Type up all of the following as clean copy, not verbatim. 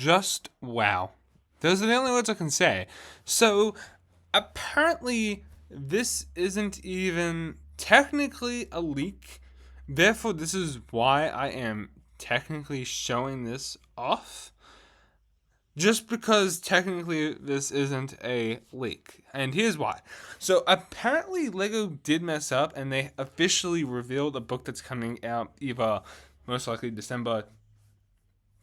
Just wow. Those are the only words I can say. So, apparently, this isn't even technically a leak. Therefore, this is why I am technically showing this off. Just because technically this isn't a leak. And here's why. So, apparently, Lego did mess up and they officially revealed a book that's coming out either most likely December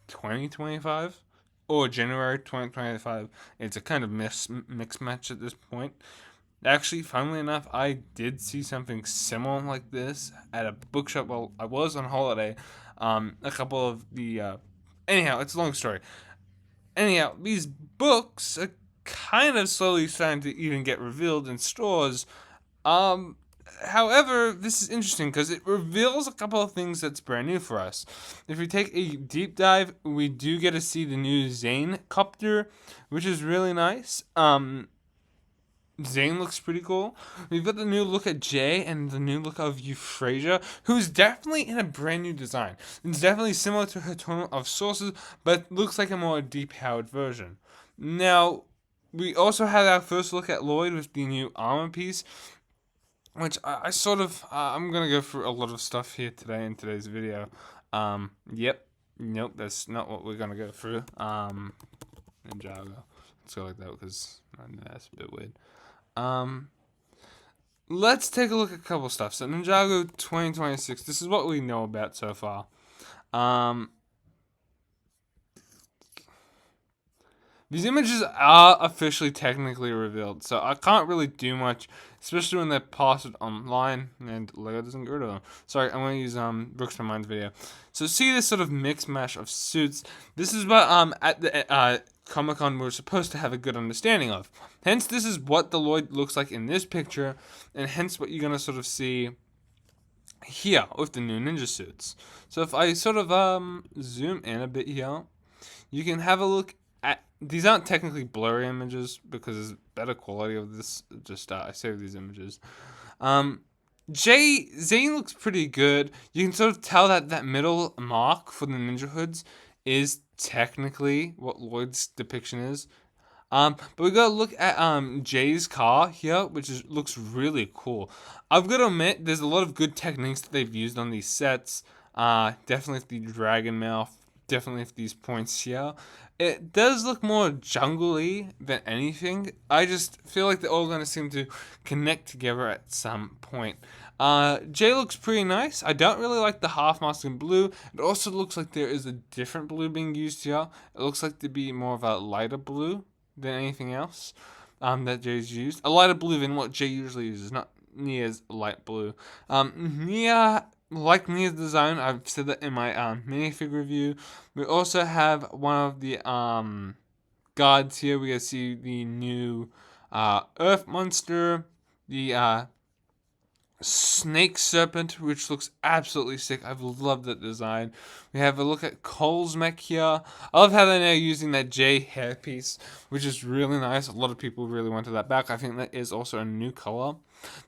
2025 or January 2025. It's a kind of mix match at this point. Actually, funnily enough, I did see something similar like this at a bookshop while I was on holiday. A couple of the. Anyhow, it's a long story. Anyhow, these books are kind of slowly starting to even get revealed in stores. Um, However, this is interesting because it reveals a couple of things that's brand new for us. If we take a deep dive, we do get to see the new Zane copter, which is really nice. Zane looks pretty cool. We've got the new look at Jay and the new look of Euphrasia, who's definitely in a brand new design. It's definitely similar to her tone of sources, but looks like a more depowered version. Now, we also had our first look at Lloyd with the new armor piece, which I sort of I'm gonna go through a lot of stuff here today in today's video. Yep, nope, that's not what we're gonna go through. Ninjago. Let's go like that because that's a bit weird. Let's take a look at a couple stuff. So Ninjago 2026. This is what we know about so far. These images are officially technically revealed, so I can't really do much, especially when they're posted online and Lego doesn't get rid of them. Sorry, I'm gonna use Brooks from Mind's video. So see this sort of mix mash of suits. This is what at the Comic-Con we're supposed to have a good understanding of. Hence, this is what the Lloyd looks like in this picture, and hence what you're gonna sort of see here with the new ninja suits. So if I sort of zoom in a bit here, you can have a look at these. Aren't technically blurry images because there's better quality of this. Just I saved these images. Zane looks pretty good. You can sort of tell that that middle mark for the ninja hoods is technically what Lloyd's depiction is. But we gotta look at Jay's car here, which looks really cool. I've gotta admit, there's a lot of good techniques that they've used on these sets. Definitely the dragon mouth, definitely these points here. It does look more jungle-y than anything. I just feel like they're all gonna seem to connect together at some point. Jay looks pretty nice. I don't really like the half mask in blue. It also looks like there is a different blue being used here. It looks like to be more of a lighter blue than anything else that Jay's used. A lighter blue than what Jay usually uses, not Nia's light blue. Nia, like Nia's design, I've said that in my minifigure review. We also have one of the gods here. We can see the new Earth monster, the snake serpent, which looks absolutely sick. I've loved that design. We have a look at Cole's mech here. I love how they're now using that J hairpiece, which is really nice. A lot of people really wanted that back. I think that is also a new color.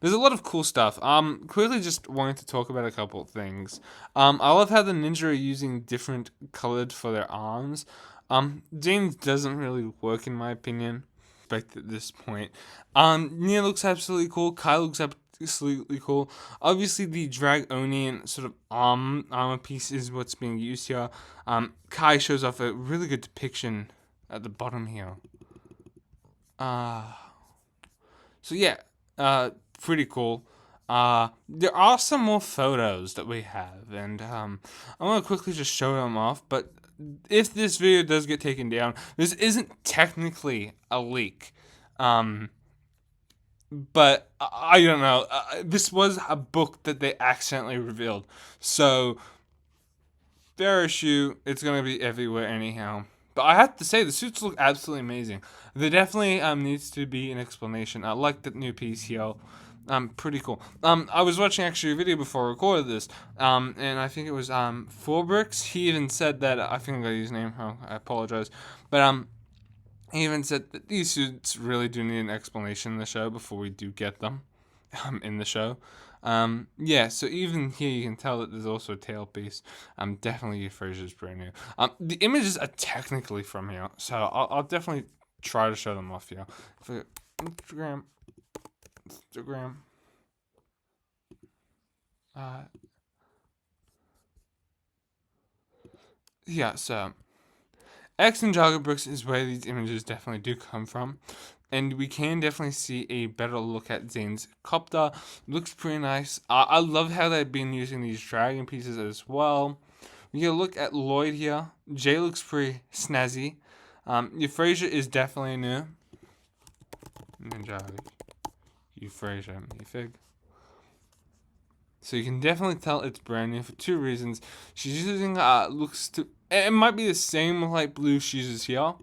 There's a lot of cool stuff. Quickly just wanted to talk about a couple of things. I love how the ninja are using different colored for their arms. James doesn't really work in my opinion. At this point, Nia looks absolutely cool. Kyle looks absolutely cool. Obviously, the Dragonian sort of armor piece is what's being used here. Kai shows off a really good depiction at the bottom here. So yeah, pretty cool. There are some more photos that we have, and I'm gonna quickly just show them off. But if this video does get taken down, this isn't technically a leak. But I don't know. This was a book that they accidentally revealed. So, fair issue. It's going to be everywhere anyhow. But I have to say, the suits look absolutely amazing. There definitely needs to be an explanation. I like the new piece here. Pretty cool. I was watching actually a video before I recorded this, and I think it was Forbricks. He even said that, I think I got his name wrong, I apologize, but he even said that these suits really do need an explanation in the show before we do get them in the show. Yeah, so even here you can tell that there's also a tail piece. Definitely Euphrasia's brand new. The images are technically from here, so I'll definitely try to show them off here. For Instagram, uh, yeah, so X and Jogger books is where these images definitely do come from. And we can definitely see a better look at Zane's copter. Looks pretty nice. I love how they've been using these dragon pieces as well. We get a look at Lloyd here. Jay looks pretty snazzy. Euphrasia is definitely new. Ninajgo, Euphrasia, Minifig. So you can definitely tell it's brand new for two reasons. She's using it might be the same light blue she uses here.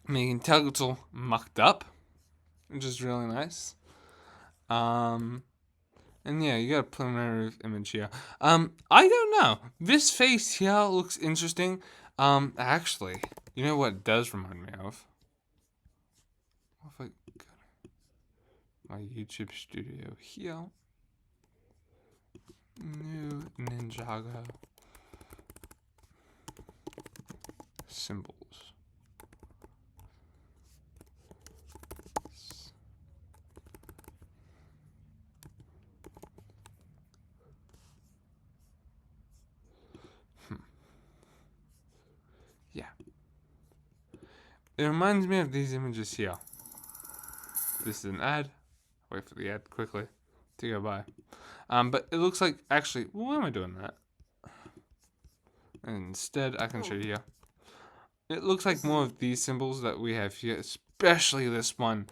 I mean, you can tell it's all mucked up, which is really nice. And yeah, you got a preliminary image here. I don't know. This face here looks interesting. Actually, you know what it does remind me of? What if I go to my YouTube studio here? New Ninjago symbols. Yeah. It reminds me of these images here. This is an ad. Wait for the ad quickly to go by. But it looks like, actually, why am I doing that? And instead, I can show you here. It looks like more of these symbols that we have here, especially this one.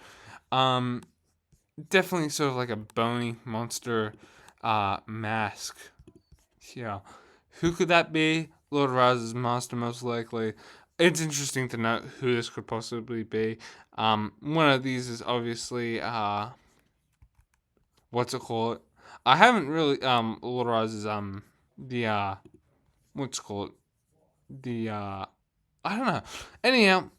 Definitely sort of like a bony monster mask. Yeah. Who could that be? Lord Raz's master, most likely. It's interesting to note who this could possibly be. One of these is obviously what's it called? I haven't really Lord Raz's the what's it called? The I don't know. Anyhow,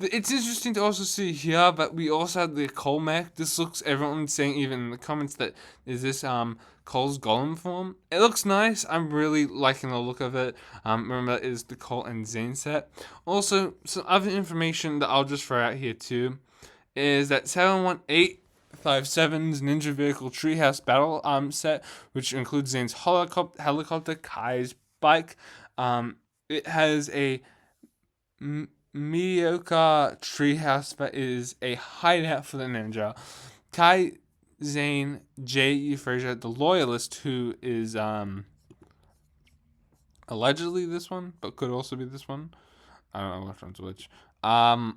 it's interesting to also see here that we also have the Cole mech. This looks, everyone's saying even in the comments that is this Cole's golem form. It looks nice. I'm really liking the look of it. Remember that is the Cole and Zane set. Also, some other information that I'll just throw out here too is that 71857's Ninja Vehicle Treehouse Battle set, which includes Zane's helicopter, Kai's bike. It has a mediocre treehouse that is a hideout for the ninja. Kai, Zane, Jay, Euphrasia, the loyalist, who is allegedly this one, but could also be this one. I don't know which one's which. And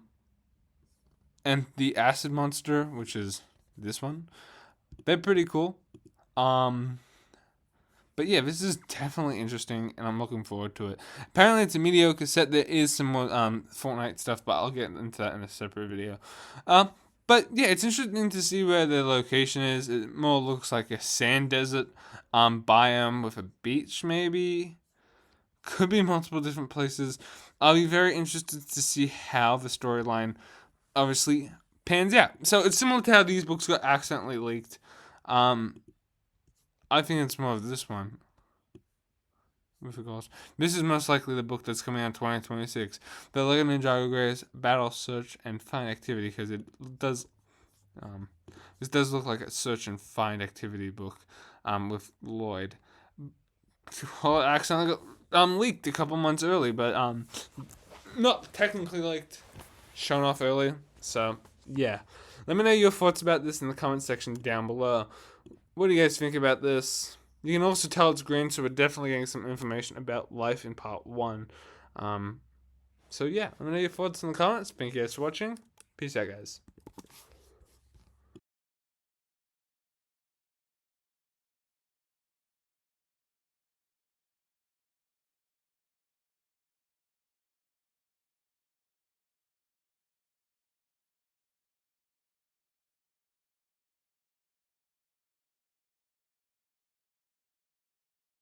the acid monster, which is this one. They're pretty cool. But yeah, this is definitely interesting, and I'm looking forward to it. Apparently, it's a mediocre set. There is some more Fortnite stuff, but I'll get into that in a separate video. But yeah, it's interesting to see where the location is. It more looks like a sand desert biome with a beach, maybe. Could be multiple different places. I'll be very interested to see how the storyline obviously pans out. So it's similar to how these books got accidentally leaked. I think it's more of this one. This is most likely the book that's coming out in 2026. The Lego Ninjago Grey's Battle, Search, and Find Activity, because it does. This does look like a search and find activity book with Lloyd. Well, it accidentally got leaked a couple months early, but not technically leaked. Shown off early. So, yeah. Let me know your thoughts about this in the comment section down below. What do you guys think about this? You can also tell it's green, so we're definitely getting some information about life in part 1. So yeah, let me know your thoughts in the comments. Thank you guys for watching. Peace out, guys.